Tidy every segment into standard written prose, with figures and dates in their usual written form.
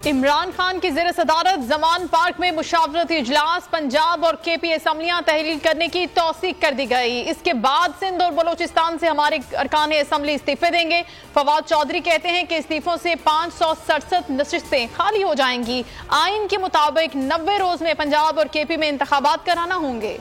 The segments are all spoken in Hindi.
इमरान खान की ज़ेर सदारत जमान पार्क में मुशावरती इजलास, पंजाब और केपी असम्बलियां तहलील करने की तौसीक कर दी गई। इसके बाद सिंध और बलोचिस्तान से हमारे अरकान असम्बली इस्तीफे देंगे। फवाद चौधरी कहते हैं कि इस्तीफों से 567 नशिस्तें खाली हो जाएंगी। आइन के मुताबिक 90 रोज में पंजाब और केपी में इंतखाबात कराना होंगे।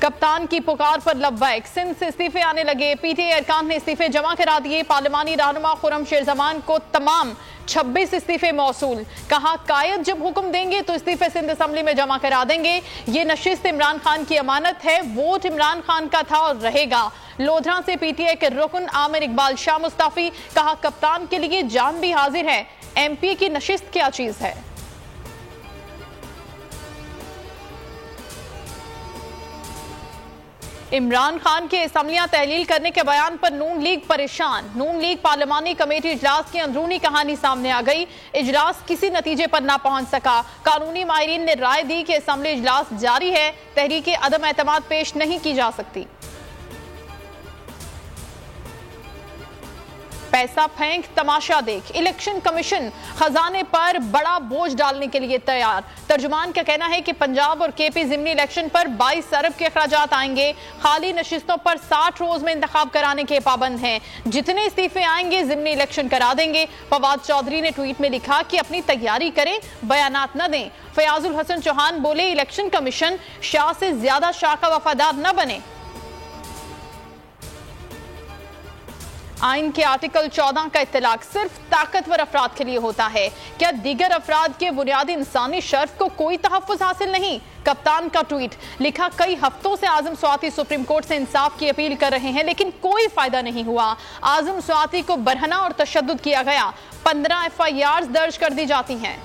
कप्तान की पुकार पर लब्बैक, सिंध से इस्तीफे आने लगे। पीटीआई अरकान ने इस्तीफे जमा करा दिए। पार्लिमानी रहनुमा खुर्रम शेरजमान को तमाम 26 इस्तीफे मौसूल। कहा कायद जब हुक्म देंगे तो इस्तीफे सिंध असम्बली में जमा करा देंगे। ये नशिस्त इमरान खान की अमानत है, वोट इमरान खान का था और रहेगा। लोधरा से पीटीआई के रुकन आमिर इकबाल शाह मुस्तफी। कहा कप्तान के लिए जान भी हाजिर है। एमपी की नशिस्त क्या चीज है। इमरान खान के असम्बलियां तहलील करने के बयान पर नून लीग परेशान। नून लीग पार्लिमानी कमेटी इजलास की अंदरूनी कहानी सामने आ गई। इजलास किसी नतीजे पर ना पहुंच सका। कानूनी माहिरीन ने राय दी कि असम्बली इजलास जारी है, तहरीक अदम एतमाद पेश नहीं की जा सकती। पैसा फेंक तमाशा देख, इलेक्शन कमीशन खजाने पर बड़ा बोझ डालने के लिए तैयार। तर्जुमान का कहना है कि पंजाब और केपी जिमनी इलेक्शन पर 22 अरब के अखराजात आएंगे। खाली नशिस्तों पर 60 रोज में इंतखाब कराने के पाबंद हैं। जितने इस्तीफे आएंगे जिमनी इलेक्शन करा देंगे। फवाद चौधरी ने ट्वीट में लिखा कि अपनी तैयारी करें, बयानात न दें। फयाजुल हसन चौहान बोले इलेक्शन कमीशन शाह से ज्यादा शाह का वफादार न बने। आइन के आर्टिकल 14 का इत्तलाक सिर्फ ताकतवर अफराद के लिए होता है। क्या दीगर अफराद के बुनियादी इंसानी शर्फ को कोई तहफ़्फ़ुज़ हासिल नहीं। कप्तान का ट्वीट लिखा कई हफ्तों से आजम स्वाति सुप्रीम कोर्ट से इंसाफ की अपील कर रहे हैं लेकिन कोई फायदा नहीं हुआ। आजम स्वाति को बरहना और तशद्दुद किया गया। 15 FIRs दर्ज कर दी जाती हैं।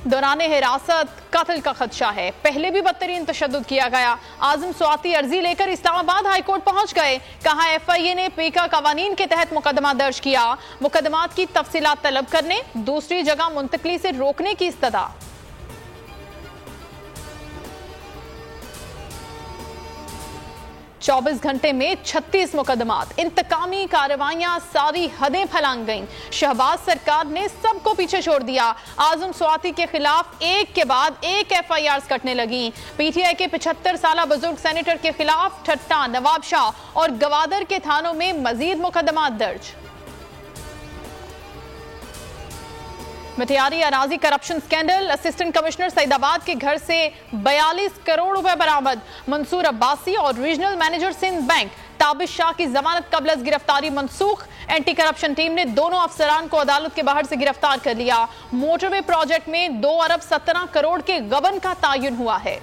दौरान हिरासत कत्ल का खदशा है। पहले भी बदतरीन तशद्दुद किया गया। आजम स्वाति अर्जी लेकर इस्लामाबाद हाई कोर्ट पहुंच गए। कहा FIA ने पेका कवानीन के तहत मुकदमा दर्ज किया। मुकदमात की तफसीलात तलब करने, दूसरी जगह मुंतकली से रोकने की इस्तदा। 24 घंटे में 36 मुकदमात। इंतकामी कार्रवाइयां सारी हदें फैलांग गईं। शहबाज सरकार ने सबको पीछे छोड़ दिया। आजम स्वाति के खिलाफ एक के बाद एक FIRs कटने लगी। पीटीआई के 75 साला बुजुर्ग सेनेटर के खिलाफ ठट्टा, नवाब शाह और गवादर के थानों में मजीद मुकदमात दर्ज। मिथियारी अराजी corruption scandal, assistant commissioner Saidabad के घर से 42 करोड़ रुपए बरामद। मंसूर अब्बासी और regional manager Sindh bank Tabish Shah की जमानत कबल गिरफ्तारी मनसूख। एंटी करप्शन टीम ने दोनों अफसरान को अदालत के बाहर से गिरफ्तार कर लिया। मोटरवे प्रोजेक्ट में 2 अरब 17 करोड़ के गबन का तायुन हुआ है।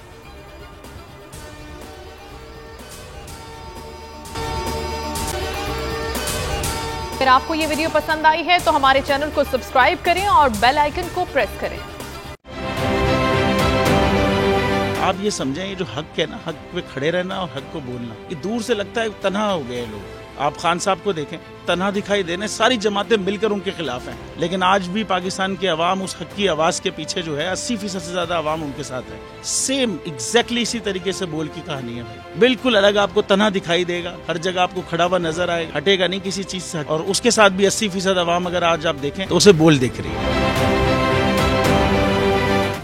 अगर आपको ये वीडियो पसंद आई है तो हमारे चैनल को सब्सक्राइब करें और बेल आइकन को प्रेस करें। आप ये समझें, ये जो हक है ना, हक पे खड़े रहना और हक को बोलना, ये दूर से लगता है तन्हा हो गए लोग। आप खान साहब को देखें, तन्हा दिखाई देने, सारी जमातें मिलकर उनके खिलाफ हैं। लेकिन आज भी पाकिस्तान की आवाम उस हक की आवाज के पीछे जो है 80% से ज्यादा आवाम उनके साथ है। सेम एग्जैक्टली इसी तरीके से बोल की कहानी है भाई। बिल्कुल अलग आपको तन्हा दिखाई देगा, हर जगह आपको खड़ा हुआ नजर आएगा, हटेगा नहीं किसी चीज से। और उसके साथ भी 80% आवाम अगर आज आप देखें तो उसे बोल दिख रही है।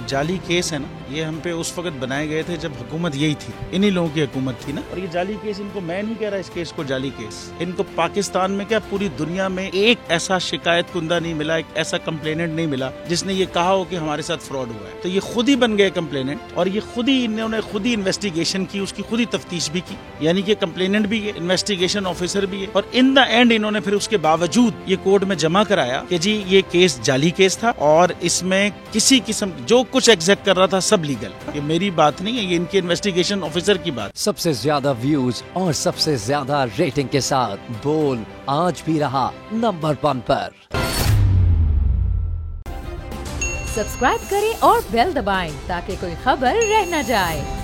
जाली केस है ना, ये हम पे उस वक्त बनाए गए थे जब हुकूमत यही थी, इन्हीं लोगों की हुकूमत थी ना। और ये जाली केस, इनको मैं नहीं कह रहा इस केस को जाली केस, इनको पाकिस्तान में क्या पूरी दुनिया में एक ऐसा शिकायत कुंदा नहीं मिला, एक ऐसा कंप्लेनेंट नहीं मिला जिसने ये कहा हो कि हमारे साथ फ्रॉड हुआ है। तो ये खुद ही बन गए कंप्लेनेंट और ये खुद ही इन्होंने खुद ही इन्वेस्टिगेशन की, उसकी खुद ही तफ्तीश भी की। यानी कि कंप्लेनेंट भी है, इन्वेस्टिगेशन ऑफिसर भी है। और इन द एंड इन्होंने फिर उसके बावजूद ये कोर्ट में जमा कराया कि जी ये केस जाली केस था और इसमें किसी किस्म जो कुछ एग्जैक्ट कर रहा था सब लीगल। ये मेरी बात नहीं है, ये इनके इन्वेस्टिगेशन ऑफिसर की बात। सबसे ज्यादा व्यूज और सबसे ज्यादा रेटिंग के साथ बोल आज भी रहा नंबर 1 पर। सब्सक्राइब करें और बेल दबाएं ताकि कोई खबर रह न जाए।